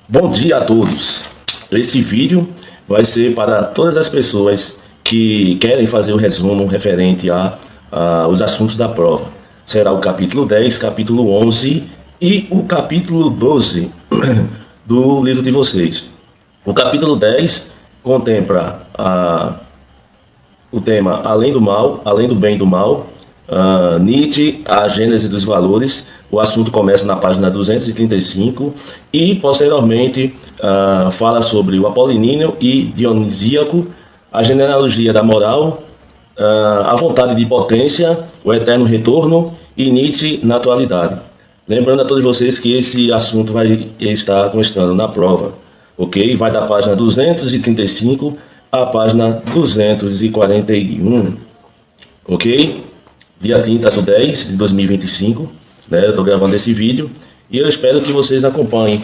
Bom dia a todos. Esse vídeo vai ser para todas as pessoas que querem fazer o resumo referente os assuntos da prova. Será o capítulo 10, capítulo 11 e o capítulo 12 do livro de vocês. O capítulo 10 contempla o tema Além do Mal, Além do Bem e do Mal, Nietzsche, a Gênese dos Valores. O assunto começa na página 235 e, posteriormente, fala sobre o apolíneo e dionisíaco, a genealogia da moral, a vontade de potência, o eterno retorno e Nietzsche na atualidade. Lembrando a todos vocês que esse assunto vai estar constando na prova, ok? Vai da página 235 à página 241, ok? Dia 30 de 10 de 2025, né? Eu estou gravando esse vídeo e eu espero que vocês acompanhem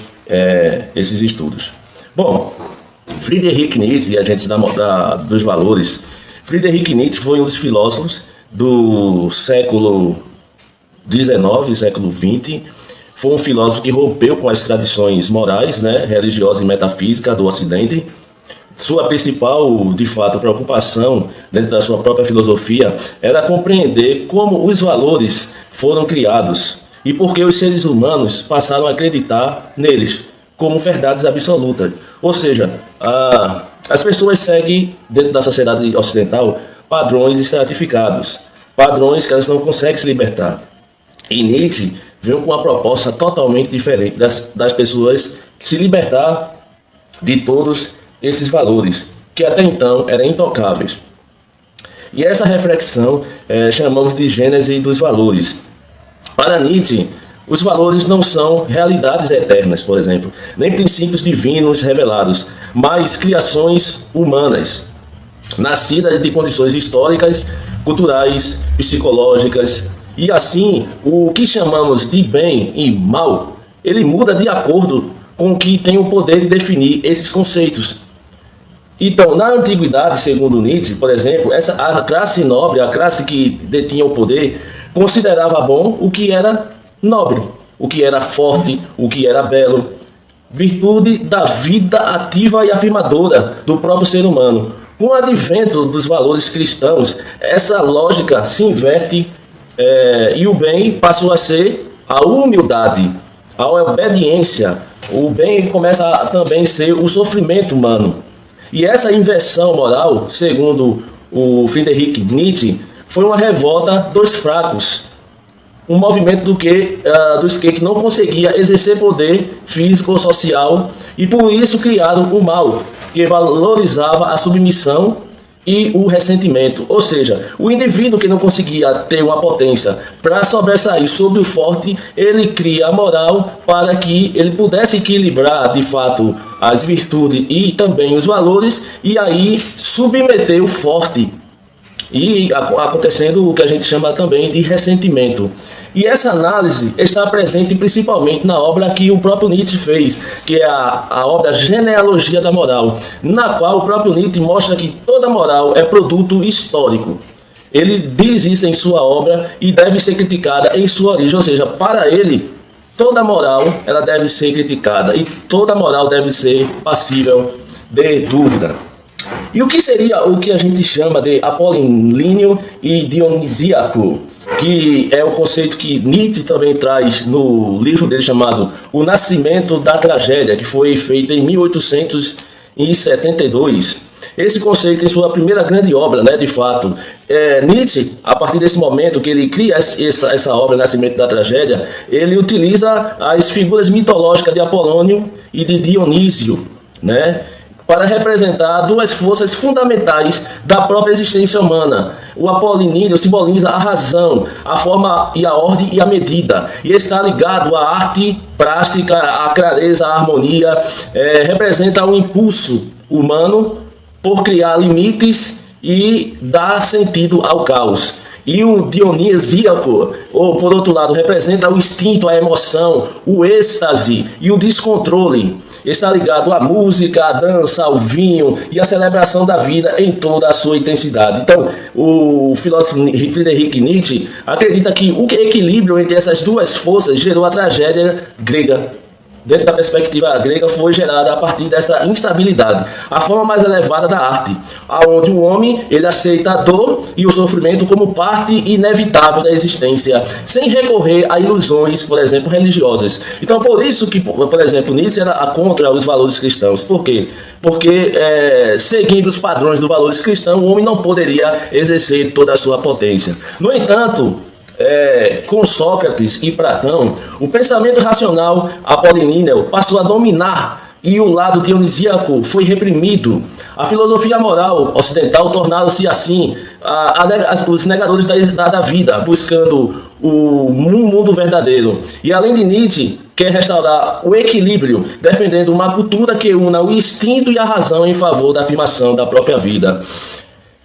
esses estudos. Bom, Friedrich Nietzsche, agente dos valores. Friedrich Nietzsche foi um dos filósofos do século XIX, século XX. Foi um filósofo que rompeu com as tradições morais, né, religiosas e metafísicas do Ocidente. Sua principal, de fato, preocupação dentro da sua própria filosofia era compreender como os valores foram criados e por que os seres humanos passaram a acreditar neles como verdades absolutas. Ou seja, as pessoas seguem, dentro da sociedade ocidental, padrões estratificados, padrões que elas não conseguem se libertar. E Nietzsche veio com uma proposta totalmente diferente das pessoas se libertar de todos esses valores, que até então eram intocáveis. E essa reflexão chamamos de Gênese dos Valores. Para Nietzsche, os valores não são realidades eternas, por exemplo, nem princípios divinos revelados, mas criações humanas, nascidas de condições históricas, culturais, psicológicas. E assim, o que chamamos de bem e mal, ele muda de acordo com o que tem o poder de definir esses conceitos. Então, na antiguidade, segundo Nietzsche, por exemplo, a classe nobre, a classe que detinha o poder, considerava bom o que era nobre, o que era forte, o que era belo, virtude da vida ativa e afirmadora do próprio ser humano. Com o advento dos valores cristãos, essa lógica se inverte e o bem passou a ser a humildade, a obediência. O bem começa a também ser o sofrimento humano. E essa inversão moral, segundo o Friedrich Nietzsche, foi uma revolta dos fracos, um movimento dos que não conseguia exercer poder físico ou social e por isso criaram o mal, que valorizava a submissão e o ressentimento. Ou seja, o indivíduo que não conseguia ter uma potência para sobressair sobre o forte, ele cria a moral para que ele pudesse equilibrar de fato as virtudes e também os valores e aí submeter o forte. E acontecendo o que a gente chama também de ressentimento. E essa análise está presente principalmente na obra que o próprio Nietzsche fez, que é a obra Genealogia da Moral, na qual o próprio Nietzsche mostra que toda moral é produto histórico. Ele diz isso em sua obra e deve ser criticada em sua origem, ou seja, para ele, toda moral ela deve ser criticada e toda moral deve ser passível de dúvida. E o que seria o que a gente chama de apolíneo e dionisíaco, que é o conceito que Nietzsche também traz no livro dele chamado O Nascimento da Tragédia, que foi feito em 1872. Esse conceito em sua primeira grande obra, né, de fato. Nietzsche, a partir desse momento que ele cria essa obra, Nascimento da Tragédia, ele utiliza as figuras mitológicas de Apolônio e de Dionísio, né, para representar duas forças fundamentais da própria existência humana. O apolíneo simboliza a razão, a forma e a ordem e a medida, e está ligado à arte plástica, à clareza, à harmonia, representa o impulso humano por criar limites e dar sentido ao caos. E o dionisíaco, ou por outro lado, representa o instinto, a emoção, o êxtase e o descontrole. Está ligado à música, à dança, ao vinho e à celebração da vida em toda a sua intensidade. Então, o filósofo Friedrich Nietzsche acredita que o equilíbrio entre essas duas forças gerou a tragédia grega. dentro da perspectiva grega, foi gerada a partir dessa instabilidade, a forma mais elevada da arte, aonde o homem ele aceita a dor e o sofrimento como parte inevitável da existência, sem recorrer a ilusões, por exemplo, religiosas. Então, por isso que, por exemplo, Nietzsche era contra os valores cristãos. Por quê? Porque, seguindo os padrões dos valores cristãos, o homem não poderia exercer toda a sua potência. No entanto, com Sócrates e Platão, o pensamento racional apolíneo passou a dominar e o lado dionisíaco foi reprimido. A filosofia moral ocidental tornaram-se assim os negadores da vida, buscando um mundo verdadeiro. E além de Nietzsche, quer restaurar o equilíbrio, defendendo uma cultura que una o instinto e a razão em favor da afirmação da própria vida.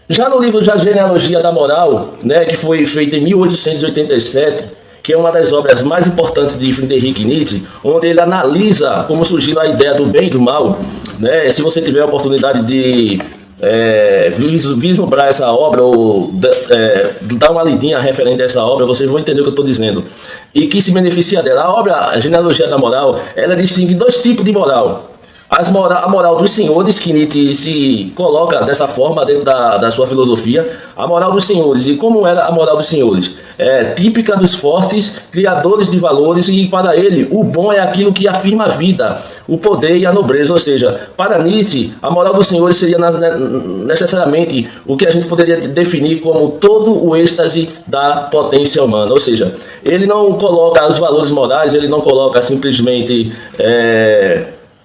Já no livro da Genealogia da Moral, que foi feito em 1887, que é uma das obras mais importantes de Friedrich Nietzsche, onde ele analisa como surgiu a ideia do bem e do mal. Se você tiver a oportunidade de vislumbrar essa obra ou dar uma lidinha referente a essa obra, vocês vão entender o que eu estou dizendo. E que se beneficia dela. A obra a Genealogia da Moral, ela distingue dois tipos de moral. A moral dos senhores, que Nietzsche se coloca dessa forma dentro da sua filosofia, a moral dos senhores. E como era a moral dos senhores? Típica dos fortes, criadores de valores, e para ele o bom é aquilo que afirma a vida, o poder e a nobreza. Ou seja, para Nietzsche, a moral dos senhores seria necessariamente o que a gente poderia definir como todo o êxtase da potência humana. Ou seja, ele não coloca os valores morais, ele não coloca simplesmente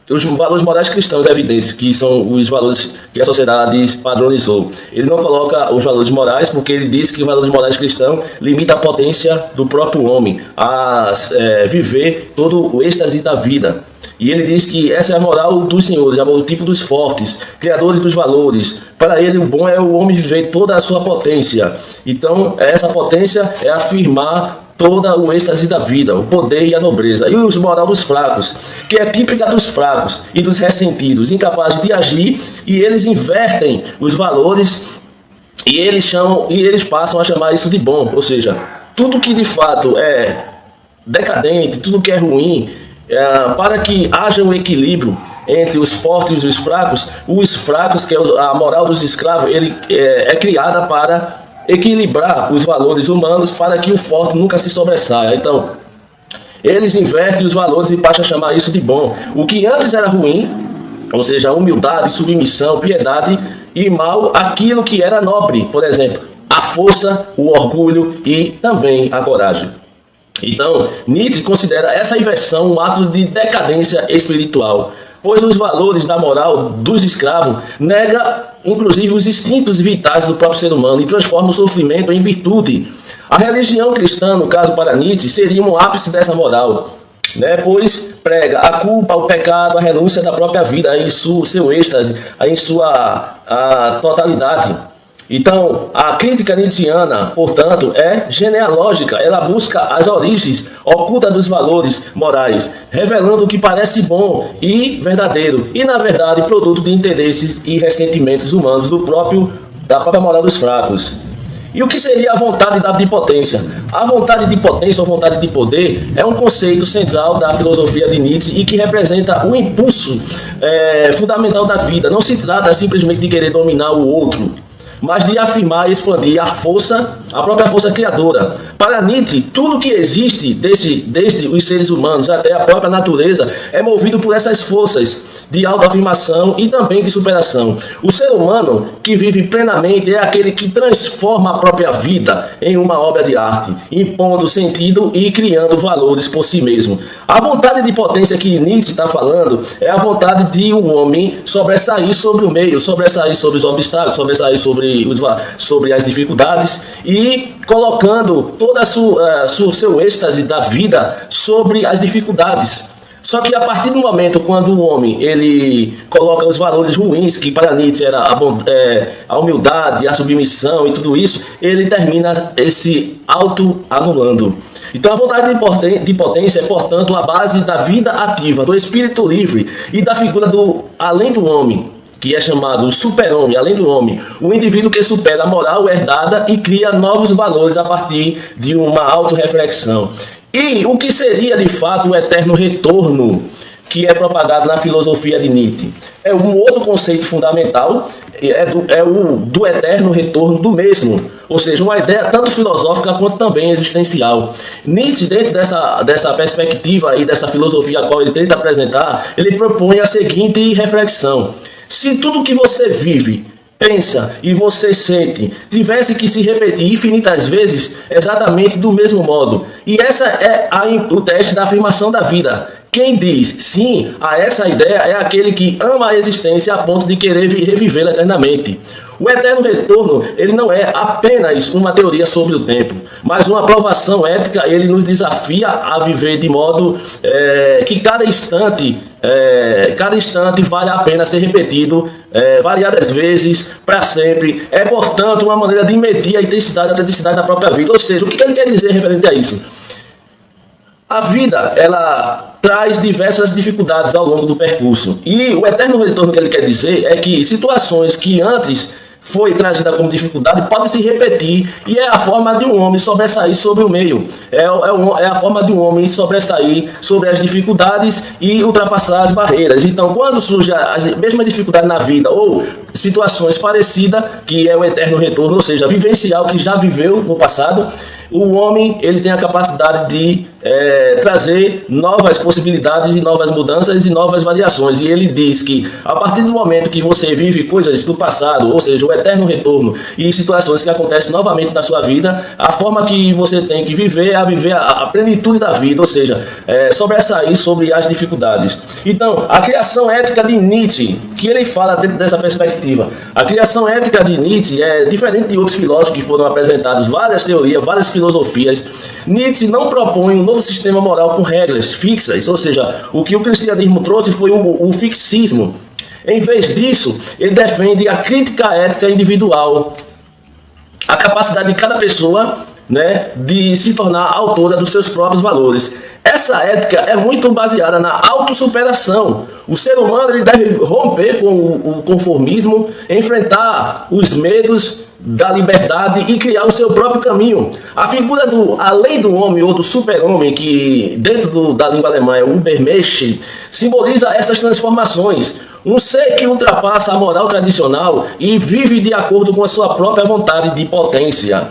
os valores morais cristãos evidentes, que são os valores que a sociedade padronizou. Ele não coloca os valores morais porque ele diz que os valores morais cristãos limitam a potência do próprio homem a viver todo o êxtase da vida. E ele diz que essa é a moral dos senhores, o tipo dos fortes, criadores dos valores. Para ele, o bom é o homem viver toda a sua potência. Então, essa potência é afirmar toda o êxtase da vida, o poder e a nobreza. E os moral dos fracos, que é típica dos fracos e dos ressentidos, incapazes de agir, e eles invertem os valores e eles passam a chamar isso de bom. Ou seja, tudo que de fato é decadente, tudo que é ruim, para que haja um equilíbrio entre os fortes e os fracos, que é a moral dos escravos, ele é criada para equilibrar os valores humanos para que o forte nunca se sobressaia. Então, eles invertem os valores e passam a chamar isso de bom. O que antes era ruim, ou seja, humildade, submissão, piedade, e mal aquilo que era nobre, por exemplo, a força, o orgulho e também a coragem. Então, Nietzsche considera essa inversão um ato de decadência espiritual, pois os valores da moral dos escravos nega, inclusive, os instintos vitais do próprio ser humano e transforma o sofrimento em virtude. A religião cristã, no caso para Nietzsche, seria um ápice dessa moral, pois prega a culpa, o pecado, a renúncia da própria vida em seu êxtase, em sua totalidade. Então, a crítica nietzschiana, portanto, é genealógica. Ela busca as origens ocultas dos valores morais, revelando o que parece bom e verdadeiro, e, na verdade, produto de interesses e ressentimentos humanos da própria moral dos fracos. E o que seria a vontade de potência? A vontade de potência ou vontade de poder é um conceito central da filosofia de Nietzsche e que representa o impulso fundamental da vida. Não se trata simplesmente de querer dominar o outro, mas de afirmar e expandir a própria força criadora. Para Nietzsche, tudo que existe, desde os seres humanos até a própria natureza, é movido por essas forças de autoafirmação e também de superação. O ser humano que vive plenamente é aquele que transforma a própria vida em uma obra de arte, impondo sentido e criando valores por si mesmo. A vontade de potência que Nietzsche está falando é a vontade de um homem sobressair sobre o meio, sobressair sobre os obstáculos, sobressair sobre as dificuldades e colocando todo o seu êxtase da vida sobre as dificuldades. Só que a partir do momento quando o homem ele coloca os valores ruins, que para Nietzsche era a humildade, a submissão e tudo isso, ele termina se auto-anulando. Então a vontade de potência é, portanto, a base da vida ativa, do espírito livre e da figura do além do homem, que é chamado o super-homem, além do homem, o indivíduo que supera a moral herdada e cria novos valores a partir de uma autorreflexão. E o que seria, de fato, o eterno retorno que é propagado na filosofia de Nietzsche. É um outro conceito fundamental, é o do eterno retorno do mesmo, ou seja, uma ideia tanto filosófica quanto também existencial. Nietzsche, dentro dessa perspectiva e dessa filosofia a qual ele tenta apresentar, ele propõe a seguinte reflexão: se tudo que você vive, pensa e você sente tivesse que se repetir infinitas vezes exatamente do mesmo modo, e essa é o teste da afirmação da vida. Quem diz sim a essa ideia é aquele que ama a existência a ponto de querer revivê-la eternamente. O eterno retorno, ele não é apenas uma teoria sobre o tempo, mas uma provação ética. Ele nos desafia a viver de modo que cada instante vale a pena ser repetido variadas vezes, para sempre. É, portanto, uma maneira de medir a intensidade e a autenticidade da própria vida. Ou seja, o que ele quer dizer referente a isso? A vida, ela traz diversas dificuldades ao longo do percurso. E o eterno retorno que ele quer dizer é que situações que antes foi trazida como dificuldade podem se repetir, e é a forma de um homem sobressair sobre o meio. É a forma de um homem sobressair sobre as dificuldades e ultrapassar as barreiras. Então, quando surge a mesma dificuldade na vida ou situações parecidas, que é o eterno retorno, ou seja, vivenciar o que já viveu no passado, o homem ele tem a capacidade de trazer novas possibilidades e novas mudanças e novas variações. E ele diz que a partir do momento que você vive coisas do passado, ou seja, o eterno retorno e situações que acontecem novamente na sua vida, a forma que você tem que viver é viver a plenitude da vida, ou seja, sobressair sobre as dificuldades. Então, a criação ética de Nietzsche, que ele fala dentro dessa perspectiva, a criação ética de Nietzsche é diferente de outros filósofos que foram apresentados, várias teorias, várias filosofias. Nietzsche não propõe um novo sistema moral com regras fixas, ou seja, o que o cristianismo trouxe foi o fixismo. Em vez disso, ele defende a crítica ética individual, a capacidade de cada pessoa, de se tornar autora dos seus próprios valores. Essa ética é muito baseada na autossuperação. O ser humano ele deve romper com o conformismo, enfrentar os medos da liberdade e criar o seu próprio caminho. A figura a lei do homem ou do super-homem, que dentro da língua alemã é o Übermensch, simboliza essas transformações. Um ser que ultrapassa a moral tradicional e vive de acordo com a sua própria vontade de potência.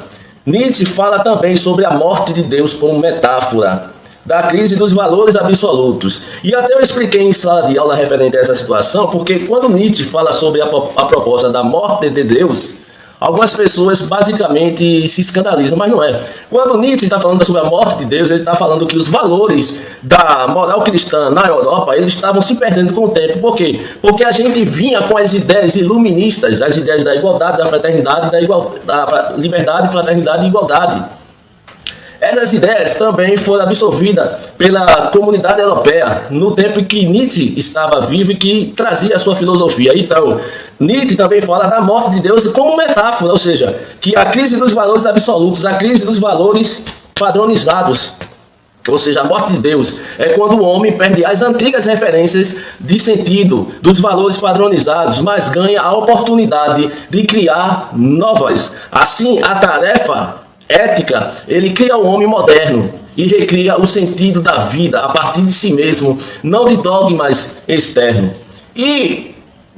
Nietzsche fala também sobre a morte de Deus como metáfora da crise dos valores absolutos. E até eu expliquei em sala de aula referente a essa situação, porque quando Nietzsche fala sobre a proposta da morte de Deus, algumas pessoas basicamente se escandalizam, mas não é. Quando Nietzsche está falando sobre a morte de Deus, ele está falando que os valores da moral cristã na Europa, eles estavam se perdendo com o tempo. Por quê? Porque a gente vinha com as ideias iluministas, as ideias da igualdade, da fraternidade, da liberdade, fraternidade e igualdade. Essas ideias também foram absorvidas pela comunidade europeia no tempo em que Nietzsche estava vivo e que trazia a sua filosofia. Então, Nietzsche também fala da morte de Deus como metáfora, ou seja, que a crise dos valores absolutos, a crise dos valores padronizados, ou seja, a morte de Deus é quando o homem perde as antigas referências de sentido dos valores padronizados, mas ganha a oportunidade de criar novas. Assim, a tarefa ética, ele cria o homem moderno e recria o sentido da vida a partir de si mesmo, não de dogmas externos. E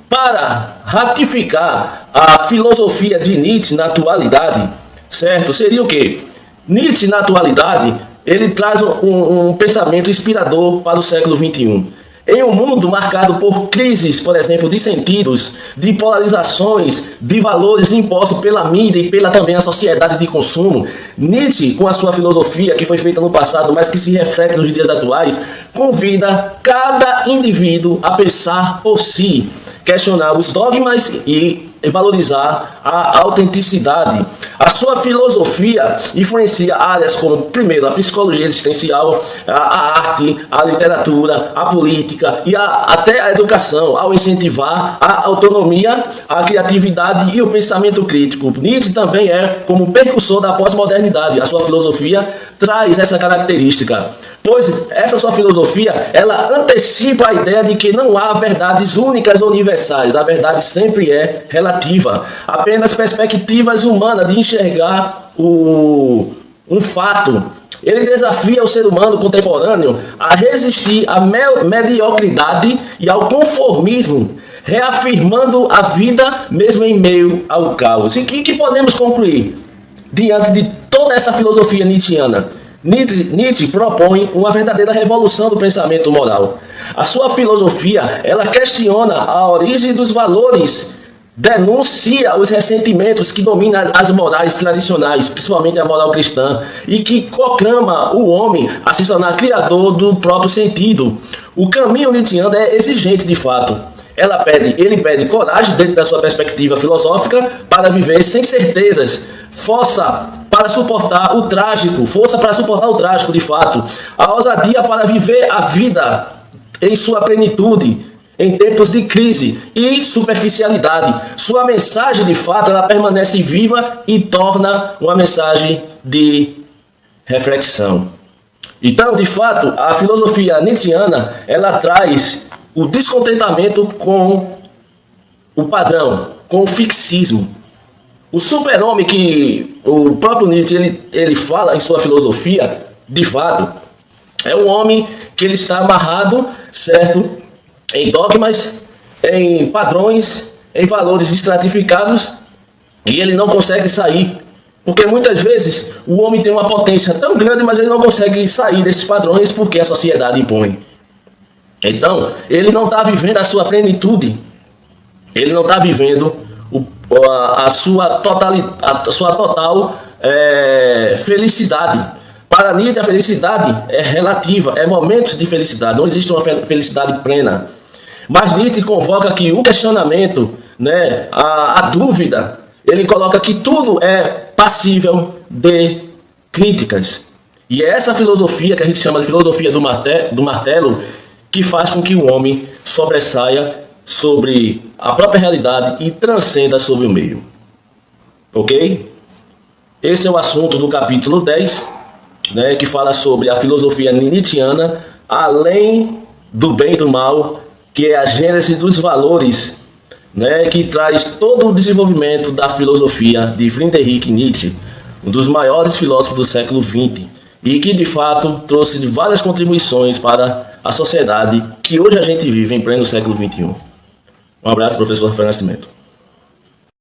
para ratificar a filosofia de Nietzsche na atualidade, certo? Seria o quê? Nietzsche na atualidade, ele traz um pensamento inspirador para o século XXI. Em um mundo marcado por crises, por exemplo, de sentidos, de polarizações, de valores impostos pela mídia e pela também a sociedade de consumo, Nietzsche, com a sua filosofia que foi feita no passado, mas que se reflete nos dias atuais, convida cada indivíduo a pensar por si, questionar os dogmas e valorizar a autenticidade. A sua filosofia influencia áreas como, primeiro, a psicologia existencial, a arte, a literatura, a política e até a educação, ao incentivar a autonomia, a criatividade e o pensamento crítico. Nietzsche também é como precursor da pós-modernidade. A sua filosofia traz essa característica, pois essa sua filosofia, ela antecipa a ideia de que não há verdades únicas ou universais. A verdade sempre é relativa. Apenas perspectivas humanas de enxergar um fato Ele desafia o ser humano contemporâneo a resistir à mediocridade e ao conformismo, reafirmando a vida mesmo em meio ao caos. E que podemos concluir diante de toda essa filosofia nietzschiana? Nietzsche propõe uma verdadeira revolução do pensamento moral. A sua filosofia, ela questiona a origem dos valores, denuncia os ressentimentos que dominam as morais tradicionais, principalmente a moral cristã, e que proclama o homem a se tornar criador do próprio sentido. O caminho nietzschiano é exigente de fato. Ele pede coragem dentro da sua perspectiva filosófica para viver sem certezas, força para suportar o trágico de fato, a ousadia para viver a vida em sua plenitude, em tempos de crise e superficialidade. Sua mensagem, de fato, ela permanece viva e torna uma mensagem de reflexão. Então, de fato, a filosofia nietzschiana, ela traz o descontentamento com o padrão, com o fixismo. O super-homem que o próprio Nietzsche ele fala em sua filosofia, de fato, é um homem que ele está amarrado, certo, em dogmas, em padrões, em valores estratificados, e ele não consegue sair. Porque muitas vezes o homem tem uma potência tão grande, mas ele não consegue sair desses padrões porque a sociedade impõe. Então, ele não está vivendo a sua plenitude, ele não está vivendo a sua total felicidade. Para Nietzsche, a felicidade é relativa, é momentos de felicidade, não existe uma felicidade plena. Mas Nietzsche convoca aqui o questionamento, né, a dúvida. Ele coloca que tudo é passível de críticas. E é essa filosofia que a gente chama de filosofia do martelo que faz com que o homem sobressaia sobre a própria realidade e transcenda sobre o meio. Ok? Esse é o assunto do capítulo 10, né, que fala sobre a filosofia nietzschiana, além do bem e do mal, que é a gênese dos valores, né, que traz todo o desenvolvimento da filosofia de Friedrich Nietzsche, um dos maiores filósofos do século XX, e que de fato trouxe várias contribuições para a sociedade que hoje a gente vive em pleno século XXI. Um abraço, professor Rafael Nascimento.